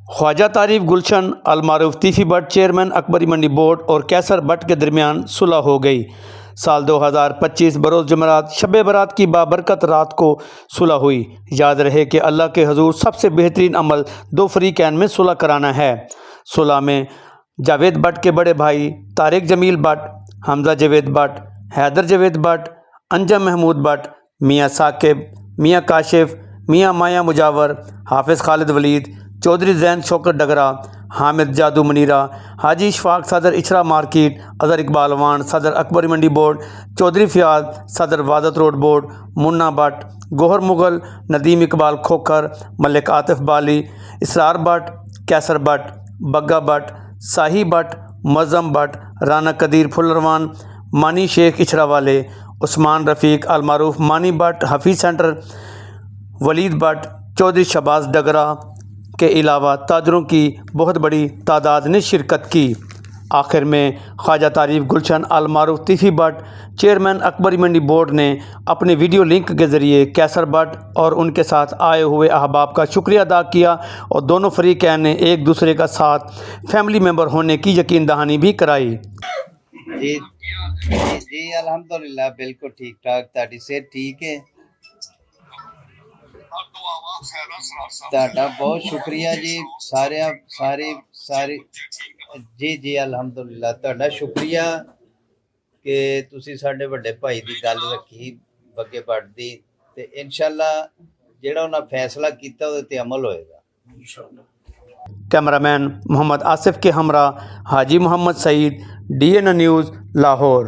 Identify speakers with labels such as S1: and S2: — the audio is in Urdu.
S1: خواجہ تعریف گلشن المعروف تیفی but chairman Akbari Mandi board اور کیسر بٹ کے درمیان صلح ہو گئی۔ سال 2025 بروز جمعرات شب برات کی بابرکت رات کو صلح ہوئی۔ یاد رہے کہ اللہ کے حضور سب سے بہترین عمل دو فریقین میں صلح کرانا ہے۔ صلح میں جاوید بٹ کے بڑے بھائی طارق جمیل بٹ، حمزہ جاوید بٹ، حیدر جاوید بٹ، انجم محمود بٹ، میاں ثاقب، میاں کاشف، میاں مایا مجاور، حافظ خالد ولید، چودھری زین شوکت ڈگرا، حامد جادو منیرہ، حاجی اشفاق صدر اچھرا مارکیٹ، اظہر اقبال وان صدر اکبری منڈی بورڈ، چودھری فیاض صدر وادت روڈ بورڈ، منا بٹ، گوہر مغل، ندیم اقبال کھوکھر، ملک عاطف بالی، اسرار بٹ، کیسر بٹ، بگا بٹ، ساہی بٹ، معظم بٹ، رانا قدیر پھلروان، مانی شیخ اچھرا والے، عثمان رفیق المعروف مانی بٹ حفیظ سینٹر، ولید بٹ، چودھری شہباز ڈگرا کے علاوہ تاجروں کی بہت بڑی تعداد نے شرکت کی۔ آخر میں خواجہ تعریف گلشن المعروف تیفی but chairman Akbari Mandi board نے اپنے ویڈیو لنک کے ذریعے کیسر بٹ اور ان کے ساتھ آئے ہوئے احباب کا شکریہ ادا کیا اور دونوں فریقین نے ایک دوسرے کا ساتھ فیملی ممبر ہونے کی یقین دہانی بھی کرائی۔
S2: جی الحمدللہ بالکل ٹھیک ٹھاک، تہاڈی صحت ٹھیک ہے؟ تہاڈا بہت شکریہ جی، سارے جی الحمدللہ تہاڈا شکریہ کہ تسی ساڈے وڈے بھائی دی گل رکھی بگے بٹ دی، تے انشاءاللہ جیڑا انہاں فیصلہ کیتا اودے تے عمل ہوئے گا۔
S1: کیمرہ مین محمد آصف کے ہمراہ حاجی محمد سعید، DN نیوز لاہور۔